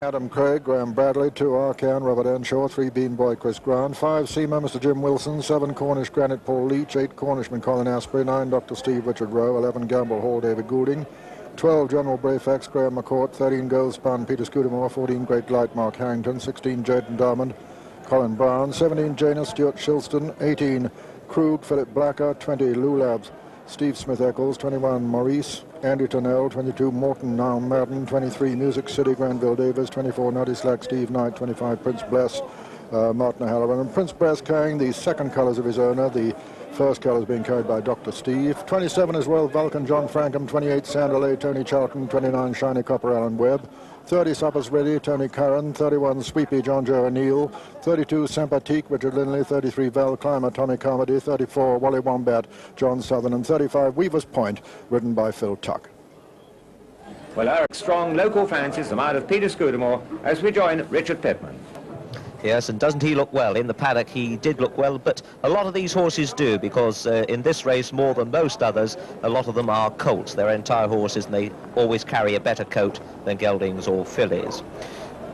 Adam Craig, Graham Bradley, 2 Arcan, Robert Earnshaw, 3 Bean Boy, Chris Grant, 5 Seamer, Mr. Jim Wilson, 7 Cornish Granite, Paul Leach, 8 Cornishman, Colin Asprey, 9 Dr. Steve, Richard Rowe, 11 Gamble Hall, David Goulding, 12 General Brayfax, Graham McCourt, 13 Goldspun, Peter Scudamore, 14 Great Light, Mark Harrington, 16 Jaden Diamond, Colin Brown, 17 Janus, Stuart Shilston, 18 Krug, Philip Blacker, 20 Lou Labs, Steve Smith Eccles, 21 Maurice, Andy Turnell, 22 Morton Now Madden, 23 Music City Granville Davis, 24 Nutty Slack Steve Knight, 25 Prince Bless Martin O'Halloran, and Prince Bless carrying the second colours of his owner, the first colours being carried by Dr. Steve. 27 as well Vulcan John Frankham, 28 Sandalay Tony Charlton, 29 Shiny Copper Alan Webb, 30 Suppers Ready Tony Curran, 31 Sweepy John Joe O'Neill, 32 Sympathetic Richard Linley, 33 Val Climber Tommy Carmody, 34 Wally Wombat John Southern, and 35 Weaver's Point ridden by Phil Tuck. Well, Eric Strong, local fancies the mile of Peter Scudamore as we join Richard Pittman. Yes, and doesn't he look well? In the paddock he did look well, but a lot of these horses do, because in this race, more than most others, a lot of them are colts. They're entire horses, and they always carry a better coat than geldings or fillies.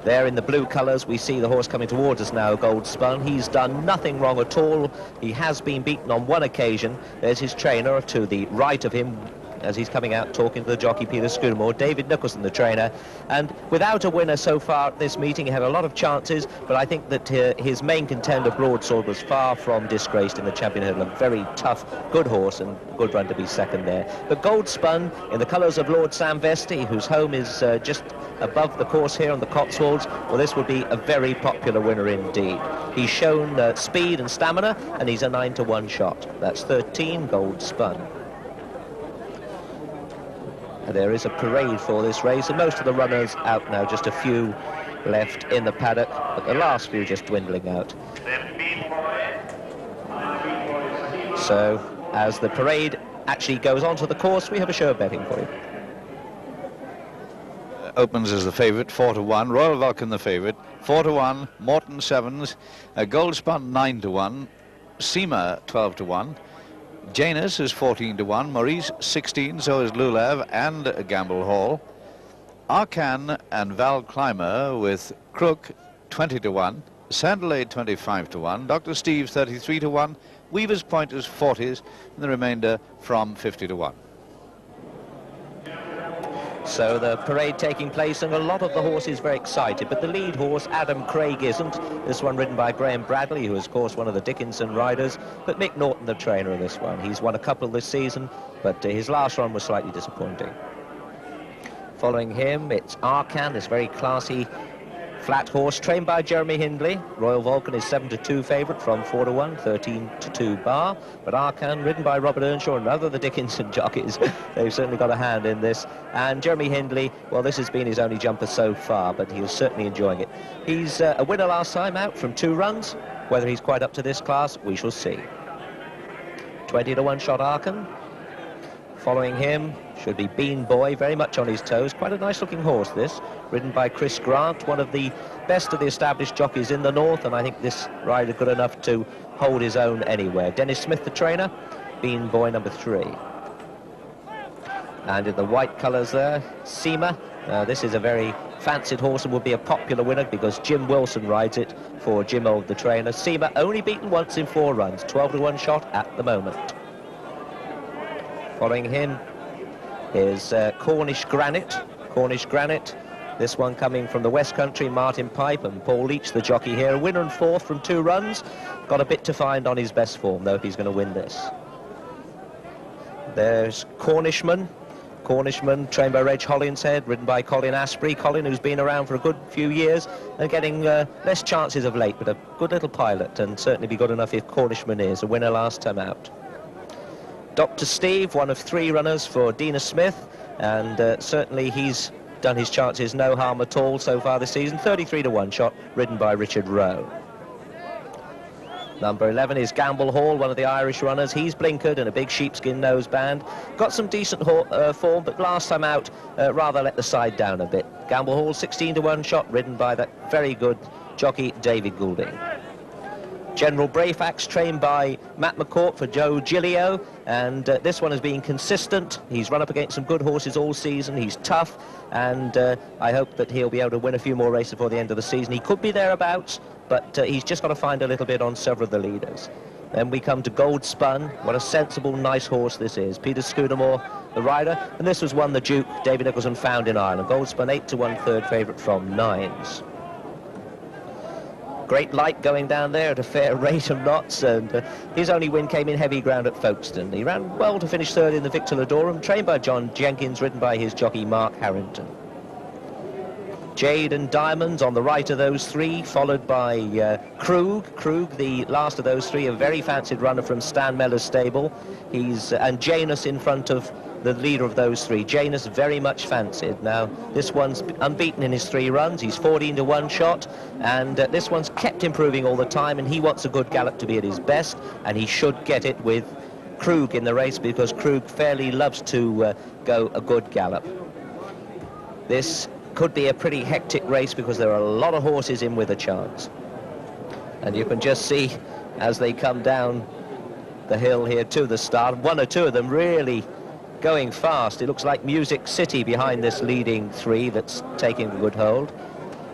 There in the blue colours, we see the horse coming towards us now, Goldspun. He's done nothing wrong at all. He has been beaten on one occasion. There's his trainer to the right of him, as he's coming out talking to the jockey Peter Scudamore, David Nicholson, the trainer. And without a winner so far at this meeting, he had a lot of chances, but I think that his main contender, Broadsword, was far from disgraced in the Champion Hurdle. A very tough, good horse, and good run to be second there. But Goldspun, in the colours of Lord Sam Vesti, whose home is just above the course here on the Cotswolds, well, this would be a very popular winner indeed. He's shown speed and stamina, and he's a 9-to-1 shot. That's 13 Goldspun. There is a parade for this race, and most of the runners out now, just a few left in the paddock, but the last few just dwindling out. So, as the parade actually goes onto the course, we have a show of betting for you. Opens as the favourite, 4-1, Royal Vulcan the favourite, 4-1, Morton 7s, Goldspun 9-1, Seamer 12-1, Janus is 14-1, Maurice 16, so is Lulav and Gamble Hall. Arcan and Val Climber with Crook 20-1, Sandalay 25-1, Dr. Steve 33-1, Weaver's Point is 40s, and the remainder from 50-1. So the parade taking place, and a lot of the horses very excited, but the lead horse, Adam Craig, isn't. This one ridden by Graham Bradley, who is, of course, one of the Dickinson riders, but Mick Norton, the trainer of this one. He's won a couple this season, but his last run was slightly disappointing. Following him, it's Arcan, this very classy flat horse, trained by Jeremy Hindley. Royal Vulcan is 7-2 favourite from 4-1, 13-2 bar. But Arcan, ridden by Robert Earnshaw and other the Dickinson jockeys, they've certainly got a hand in this. And Jeremy Hindley, well, this has been his only jumper so far, but he is certainly enjoying it. He's a winner last time out from 2 runs. Whether he's quite up to this class, we shall see. 20-1 shot Arcan. Following him should be Bean Boy, very much on his toes. Quite a nice-looking horse, this, ridden by Chris Grant, one of the best of the established jockeys in the north, and I think this rider good enough to hold his own anywhere. Dennis Smith, the trainer, Bean Boy, number 3. And in the white colours there, Seamer. This is a very fancied horse and would be a popular winner because Jim Wilson rides it for Jim Old, the trainer. Seamer only beaten once in 4 runs, 12-1 shot at the moment. Following him is Cornish Granite. Cornish Granite, this one coming from the West Country, Martin Pipe and Paul Leach, the jockey here. A winner and 4th from 2 runs. Got a bit to find on his best form, though, if he's going to win this. There's Cornishman. Cornishman, trained by Reg Hollinshead, ridden by Colin Asprey. Colin, who's been around for a good few years and getting less chances of late, but a good little pilot, and certainly be good enough if Cornishman is. A winner last time out. Dr. Steve, one of 3 runners for Dina Smith, and certainly he's done his chances no harm at all so far this season. 33-1 shot, ridden by Richard Rowe. Number 11 is Gamble Hall, one of the Irish runners. He's blinkered in a big sheepskin noseband. Got some decent form, but last time out, rather let the side down a bit. Gamble Hall, 16-1 shot, ridden by that very good jockey, David Goulding. General Brayfax, trained by Matt McCourt for Joe Gilio. and this one has been consistent. He's run up against some good horses all season. He's tough, and I hope that he'll be able to win a few more races before the end of the season. He could be thereabouts, but he's just got to find a little bit on several of the leaders. Then we come to Gold Spun. What a sensible, nice horse this is. Peter Scudamore, the rider, and this was one the Duke, David Nicholson, found in Ireland. Gold Spun, 8-1 third favourite from Nines. Great light going down there at a fair rate of knots, and his only win came in heavy ground at Folkestone. He ran well to finish third in the Victor Ladorum, trained by John Jenkins, ridden by his jockey Mark Harrington. Jade and Diamonds on the right of those three, followed by Krug. Krug, the last of those three, a very fancied runner from Stan Mellor's stable. And Janus in front of the leader of those three. Janus very much fancied. Now, this one's unbeaten in his 3 runs. He's 14-1 shot, and this one's kept improving all the time, and he wants a good gallop to be at his best, and he should get it with Krug in the race, because Krug fairly loves to go a good gallop. This could be a pretty hectic race because there are a lot of horses in with a chance. And you can just see as they come down the hill here to the start, 1 or 2 of them really going fast. It looks like Music City behind this leading 3 that's taking a good hold.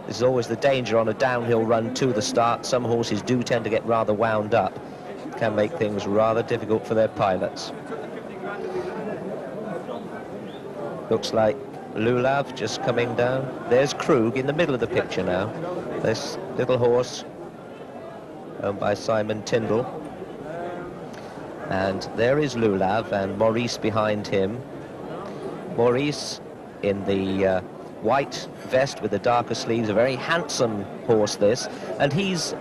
This is always the danger on a downhill run to the start. Some horses do tend to get rather wound up. It can make things rather difficult for their pilots. Looks like Lulav just coming down. There's Krug in the middle of the picture now. This little horse owned by Simon Tyndall. And there is Lulav and Maurice behind him. Maurice in the white vest with the darker sleeves, a very handsome horse this. And he's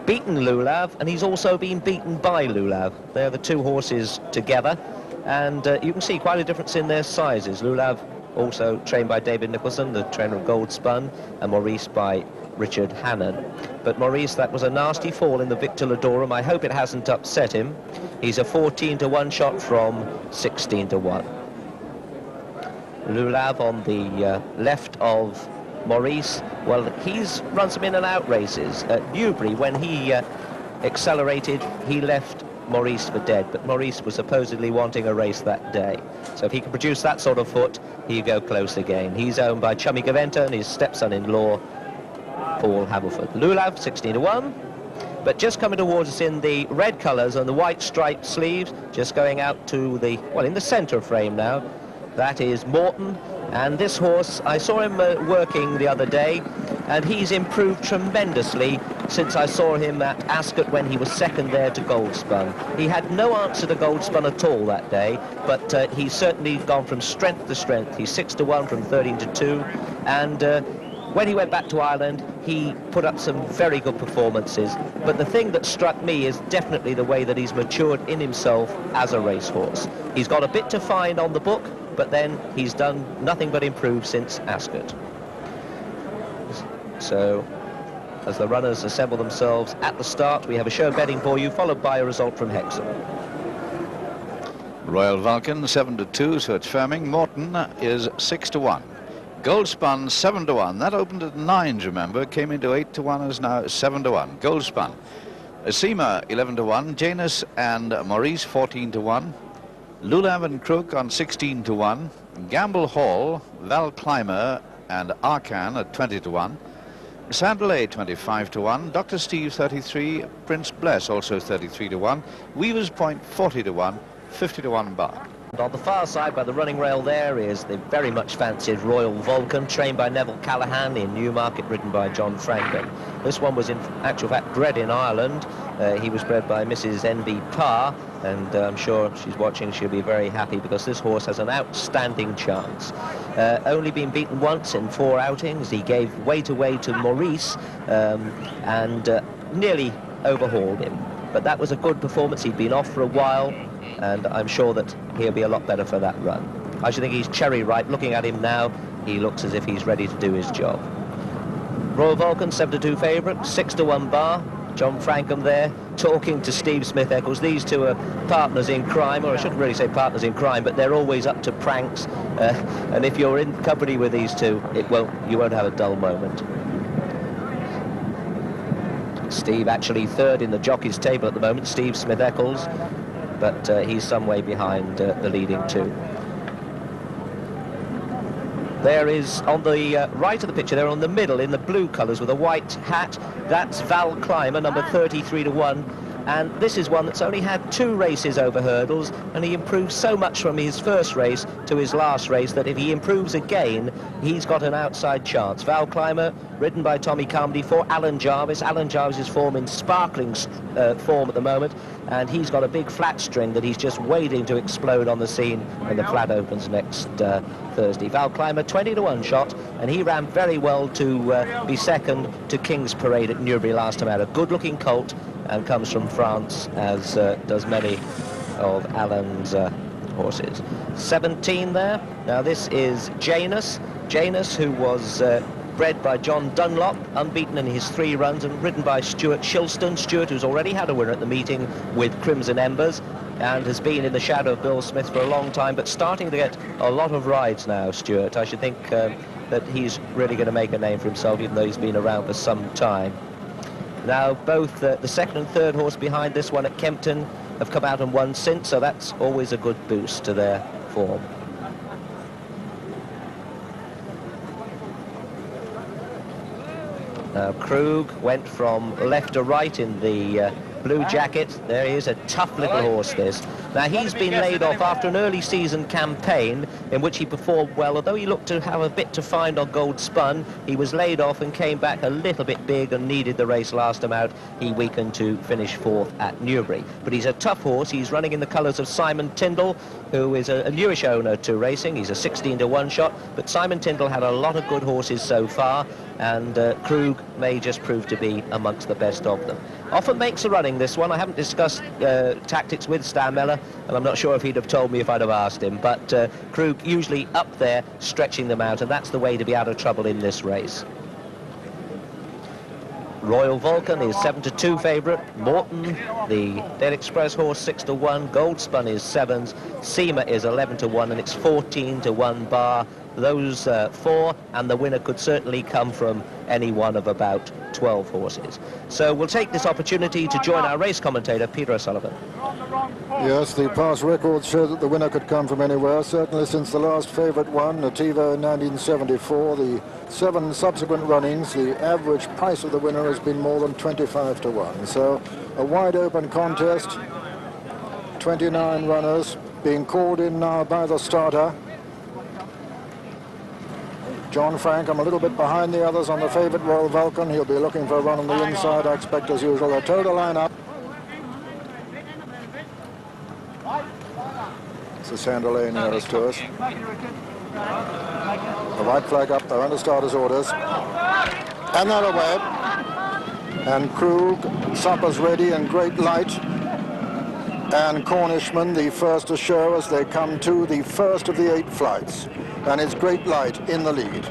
beaten Lulav, and he's also been beaten by Lulav. They're the 2 horses together. And you can see quite a difference in their sizes. Lulav also trained by David Nicholson, the trainer of Gold Spun, and Maurice by Richard Hannon. But Maurice, that was a nasty fall in the Victor Ladorum. I hope it hasn't upset him. He's a 14-1 shot from 16-1. Lulav on the left of Maurice. Well, he's run some in and out races. At Newbury, when he accelerated, he left Maurice for dead, but Maurice was supposedly wanting a race that day. So if he can produce that sort of foot, he'll go close again. He's owned by Chummy Gaventa and his stepson-in-law, Paul Haverford. Lulav, 16-1, but just coming towards us in the red colours and the white striped sleeves, just going out to the, well, in the centre frame now. That is Morton, and this horse, I saw him working the other day, and he's improved tremendously since I saw him at Ascot when he was second there to Gold Spun. He had no answer to Gold Spun at all that day, but he's certainly gone from strength to strength. He's 6-1 from 13-2, and when he went back to Ireland, he put up some very good performances. But the thing that struck me is definitely the way that he's matured in himself as a racehorse. He's got a bit to find on the book, but then he's done nothing but improve since Ascot. So, as the runners assemble themselves at the start, we have a show betting for you, followed by a result from Hexham. Royal Vulcan, 7-2, so it's firming. Morton is 6-1. Gold Spun, 7-1. That opened at 9s, remember. Came into 8-1, is now 7-1. Gold Spun. Seema, 11-1. Janus and Maurice, 14-1. Lulav and Crook on 16-1. Gamble Hall, Val Clymer and Arcan at 20-1. Sandalay, 25-1. Dr. Steve, 33. Prince Bless, also 33-1. Weaver's Point, 40-1. 50-1 bar. And on the far side by the running rail there is the very much fancied Royal Vulcan, trained by Neville Callahan, in Newmarket, ridden by John Frankham. This one was in actual fact bred in Ireland. He was bred by Mrs. N.B. Parr, and I'm sure she's watching, she'll be very happy because this horse has an outstanding chance. Only been beaten once in 4 outings. He gave weight away to Maurice and nearly overhauled him. But that was a good performance. He'd been off for a while, and I'm sure that he'll be a lot better for that run. I should think he's cherry ripe. Looking at him now, he looks as if he's ready to do his job. Royal Vulcan, 7-2 favourite, 6-1 bar. John Frankham there, talking to Steve Smith-Eccles. These two are partners in crime, or I shouldn't really say partners in crime, but they're always up to pranks. And if you're in company with these two, you won't have a dull moment. Steve actually third in the jockeys table at the moment, Steve Smith-Eccles. but he's some way behind the leading two. There is, on the right of the picture, there on the middle in the blue colours with a white hat, that's Val Clymer, number 33 to 1. And this is one that's only had 2 races over hurdles, and he improved so much from his first race to his last race that if he improves again, he's got an outside chance. Val Clymer, ridden by Tommy Carmody for Alan Jarvis. Alan Jarvis' form in sparkling form at the moment, and he's got a big flat string that he's just waiting to explode on the scene when the flat opens next Thursday. Val Clymer, 20 to 1 shot, and he ran very well to be second to King's Parade at Newbury last time out. A good-looking colt, and comes from France, as does many of Alan's horses. 17 there. Now this is Janus. Janus, who was bred by John Dunlop, unbeaten in his 3 runs, and ridden by Stuart Shilston. Stuart, who's already had a winner at the meeting with Crimson Embers, and has been in the shadow of Bill Smith for a long time, but starting to get a lot of rides now, Stuart. I should think that he's really going to make a name for himself, even though he's been around for some time. Now, both the second and third horse behind this one at Kempton have come out and won since, so that's always a good boost to their form. Now, Krug went from left to right in the blue jacket. There he is, a tough little horse, this. Now, he's been laid off after an early season campaign in which he performed well. Although he looked to have a bit to find on Gold Spun, he was laid off and came back a little bit big and needed the race last time out. He weakened to finish 4th at Newbury. But he's a tough horse. He's running in the colours of Simon Tyndall, who is a newish owner to racing. He's a 16 to 1 shot. But Simon Tyndall had a lot of good horses so far, and Krug may just prove to be amongst the best of them. Often makes a running, this one. I haven't discussed tactics with Stan Meller, and I'm not sure if he'd have told me if I'd have asked him, but Krug usually up there stretching them out, and that's the way to be out of trouble in this race. Royal Vulcan is 7 to 2 favourite. Morton, the Dead Express horse, 6 to 1. Gold Spun is 7s. Seamer is 11 to 1, and it's 14 to 1 bar those 4, and the winner could certainly come from any one of about 12 horses. So we'll take this opportunity to join our race commentator, Peter O'Sullivan. Yes, the past records show that the winner could come from anywhere, certainly since the last favourite one, Nativo in 1974. The 7 subsequent runnings, the average price of the winner has been more than 25 to 1. So a wide open contest, 29 runners being called in now by the starter. John Frank, I'm a little bit behind the others on the favourite Royal Vulcan. He'll be looking for a run on the inside, I expect, as usual. They're told to line up. It's the Sanderley nearest to us. The white flag up, they're under starter's orders. And they're away. And Krug, Supper's ready, and Great Light. And Cornishman, the first to show as they come to the first of the 8 flights. And it's Great Light in the lead.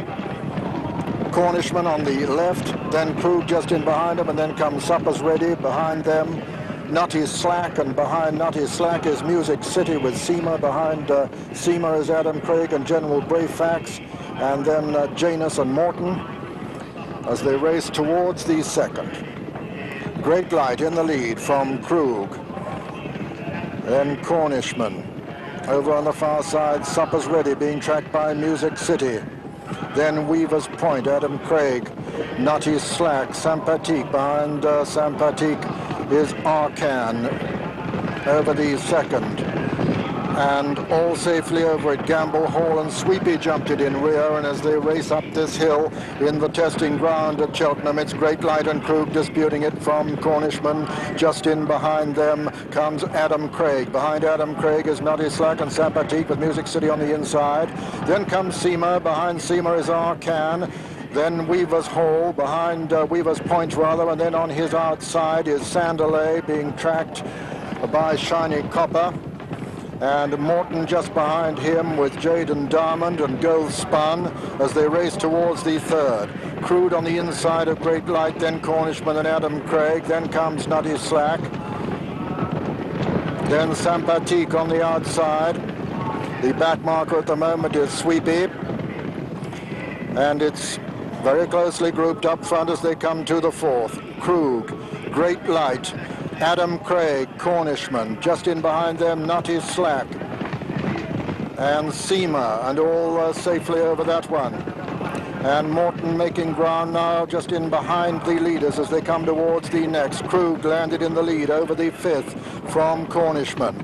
Cornishman on the left, then Krug just in behind him, and then comes Supper's Ready behind them. Nutty Slack, and behind Nutty Slack is Music City with Seamer. Behind Seamer is Adam Craig and General Bravefax, and then Janus and Morton as they race towards the second. Great Light in the lead from Krug. Then Cornishman. Over on the far side, Supper's Ready being tracked by Music City. Then Weaver's Point, Adam Craig, Nutty Slack, Sampatique. Behind Sampatique is Arcan over the second. And all safely over at Gamble Hall, and Sweepy jumped it in rear, and as they race up this hill in the testing ground at Cheltenham, it's Great Light and Krug disputing it from Cornishman. Just in behind them comes Adam Craig. Behind Adam Craig is Nutty Slack and Sampatique with Music City on the inside. Then comes Seamer. Behind Seamer is Arcan. Then Weaver's Hall, behind Weaver's Point rather, and then on his outside is Sanderley being tracked by Shiny Copper. And Morton just behind him with Jade and Diamond and Gold Spun as they race towards the third. Crude on the inside of Great Light, then Cornishman and Adam Craig, then comes Nutty Slack. Then Sampatique on the outside. The back marker at the moment is Sweepy. And it's very closely grouped up front as they come to the fourth. Krug, Great Light, Adam Craig, Cornishman. Just in behind them, Nutty Slack and Seema, and all safely over that one. And Morton making ground now just in behind the leaders as they come towards the next. Krug landed in the lead over the 5th from Cornishman.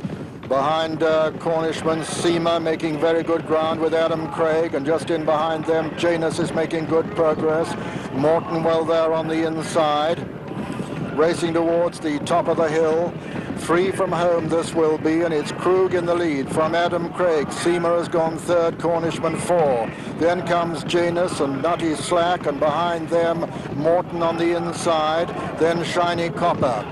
Behind Cornishman, Seema making very good ground with Adam Craig, and just in behind them, Janus is making good progress. Morton well there on the inside, racing towards the top of the hill. Free from home this will be, and it's Krug in the lead from Adam Craig. Seema has gone 3rd, Cornishman 4. Then comes Janus and Nutty Slack, and behind them Morton on the inside, then Shiny Copper.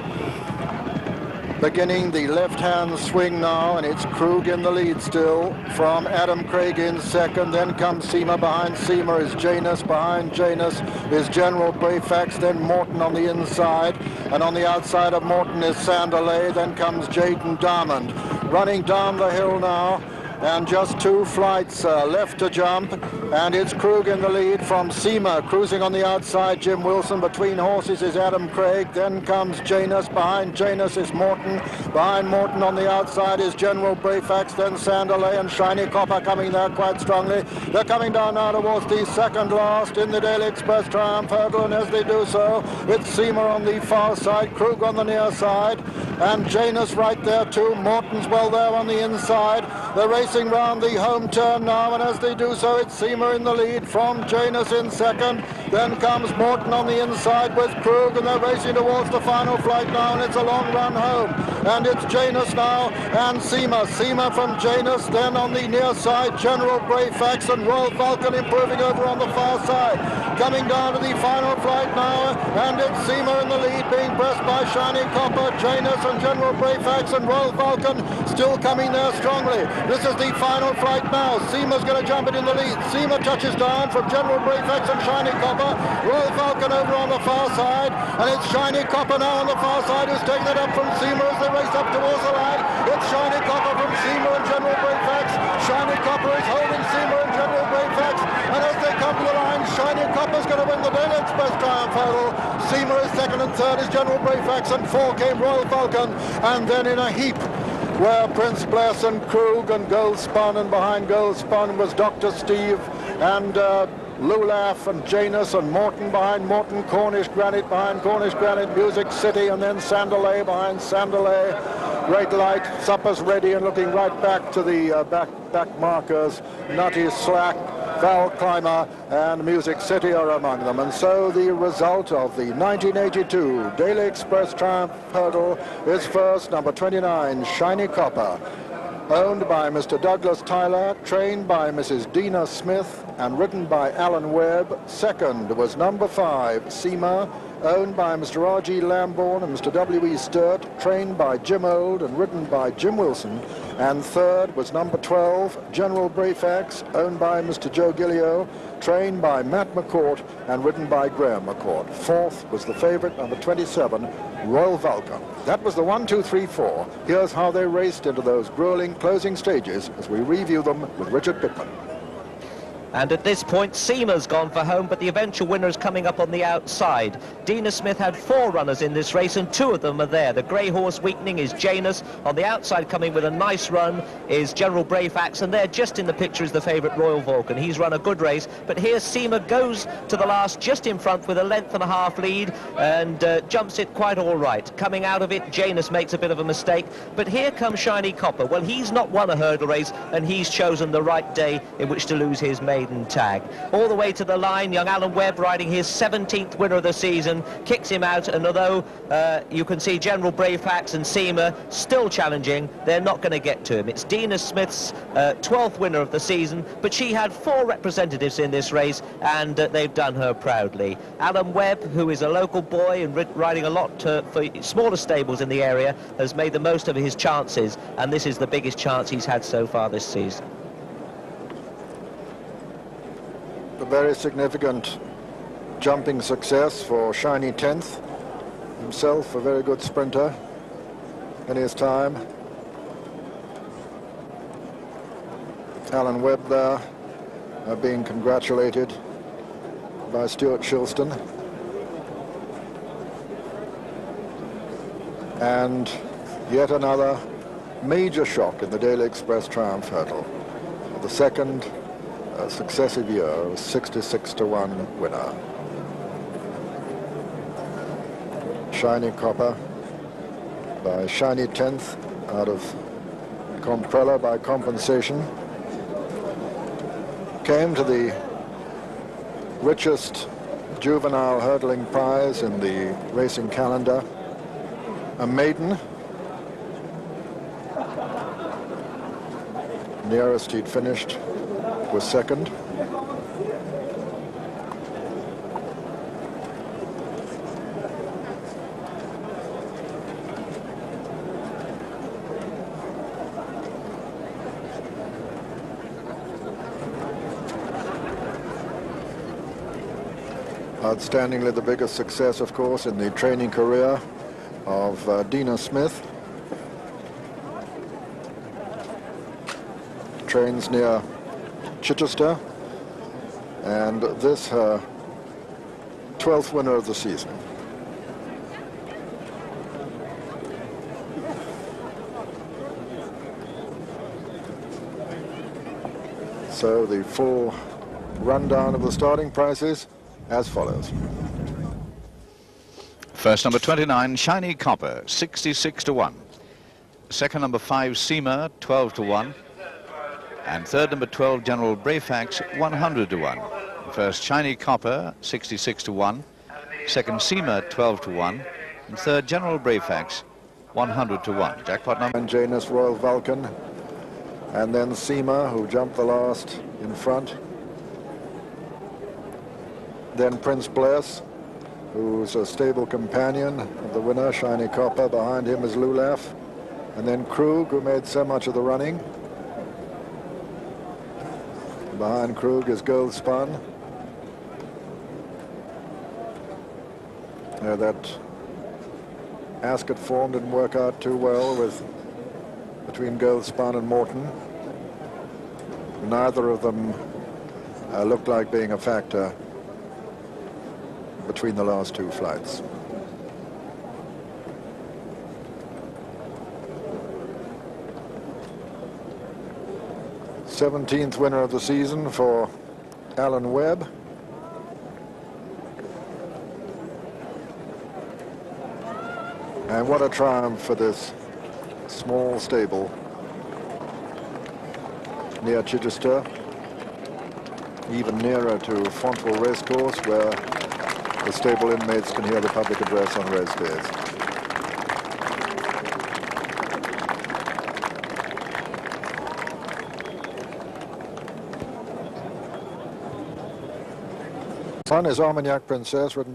Beginning the left-hand swing now, and it's Krug in the lead still from Adam Craig in 2nd. Then comes Seema. Behind Seema is Janus. Behind Janus is General Brafax. Then Morton on the inside, and on the outside of Morton is Sanderley. Then comes Jaden Diamond running down the hill now, and just 2 flights left to jump, and it's Krug in the lead from Seema. Cruising on the outside, Jim Wilson. Between horses is Adam Craig. Then comes Janus. Behind Janus is Morton. Behind Morton on the outside is General Brafax. Then Sanderley and Shiny Copper coming there quite strongly. They're coming down now towards the second last in the Daily Express Triumph Hurdle, and as they do so, it's Seema on the far side, Krug on the near side, and Janus right there too. Morton's well there on the inside. They're racing round the home turn now, and as they do so, it's Seema in the lead from Janus in 2nd. Then comes Morton on the inside with Krug, and they're racing towards the final flight now, and it's a long run home. And it's Janus now and Seema. Seema from Janus. Then on the near side, General Brafax and Royal Falcon improving over on the far side. Coming down to the final flight now, and it's Seema in the lead, being pressed by Shiny Copper, Janus and General Brafax, and Royal Falcon still coming there strongly. This is the final flight now. Seema's going to jump it in the lead. Seema touches down from General Brafax and Shiny Copper. Royal Falcon over on the far side, and it's Shiny Copper now on the far side who's taking it up from Seema as they race up towards the line. It's Shiny Copper from Seema and General Brafax. Shiny Copper is holding Seema and General Brafax, and as they come to the line, Shiny Copper's going to win the Daily Express Triumph Hurdle. Seema is 2nd, and 3rd is General Brafax, and 4 came Royal Falcon, and then in a heap where Prince Bless and Krug and Gold Spun, and behind Gold Spun was Dr. Steve and Lulaf and Janus, and Morton behind Morton, Cornish Granite behind Cornish Granite, Music City, and then Sanderley behind Sanderley. Great Light, supper's ready, and looking right back to the back markers. Nutty Slack, Val Climber and Music City are among them. And so the result of the 1982 Daily Express Triumph Hurdle is first, number 29, Shiny Copper, owned by Mr. Douglas Tyler, trained by Mrs. Dina Smith, and ridden by Alan Webb. Second was number 5, Seema, owned by Mr. R.G. Lambourne and Mr. W.E. Sturt, trained by Jim Old and ridden by Jim Wilson. And third was number 12, General Brafax, owned by Mr. Joe Gillio, trained by Matt McCourt and ridden by Graham McCourt. Fourth was the favorite, number 27, Royal Falcon. That was the 1, 2, 3, 4. Here's how they raced into those grueling closing stages as we review them with Richard Pittman. And at this point, Seema's gone for home, but the eventual winner is coming up on the outside. Dina Smith had 4 runners in this race, and 2 of them are there. The grey horse weakening is Janus. On the outside, coming with a nice run, is General Brafax, and there, just in the picture, is the favourite Royal Vulcan. He's run a good race, but here Seema goes to the last just in front with a 1.5 length lead, and jumps it quite all right. Coming out of it, Janus makes a bit of a mistake, but here comes Shiny Copper. Well, he's not won a hurdle race, and he's chosen the right day in which to lose his maiden tag. All the way to the line, young Alan Webb, riding his 17th winner of the season, kicks him out, and although you can see General Brafax and Seema still challenging, they're not going to get to him. It's Dina Smith's 12th winner of the season, but she had 4 representatives in this race, and they've done her proudly. Alan Webb, who is a local boy and riding a lot for smaller stables in the area, has made the most of his chances, and this is the biggest chance he's had so far this season. A very significant jumping success for Shiny 10th. Himself a very good sprinter in his time. Alan Webb there being congratulated by Stuart Shilston. And yet another major shock in the Daily Express Triumph Hurdle. The second successive year of 66-1 winner. Shiny Copper by shiny 10th out of Comprella by compensation. Came to the richest juvenile hurdling prize in the racing calendar. A maiden. Nearest he'd finished was second. Outstandingly the biggest success, of course, in the training career of Dina Smith. Trains near Chichester, and this her 12th winner of the season. So the full rundown of the starting prices as follows. First, number 29, Shiny Copper, 66-1. Second, number 5, Seamer, 12-1. And third, number 12, General Brafax, 100-1. First, Shiny Copper, 66-1. Second, Seamer, 12-1. And third, General Brafax, 100-1. Jackpot number. And Janus Royal Vulcan. And then Seamer, who jumped the last in front. Then Prince Bless, who's a stable companion of the winner, Shiny Copper. Behind him is Lulaf. And then Krug, who made so much of the running. Behind Krug is Gold Spun. That Ascot form didn't work out too well between Gold Spun and Morton. Neither of them looked like being a factor between the last two flights. th winner of the season for Alan Webb. And what a triumph for this small stable near Chichester, even nearer to Fontville Racecourse, where the stable inmates can hear the public address on race days. One is Armagnac Princess, written by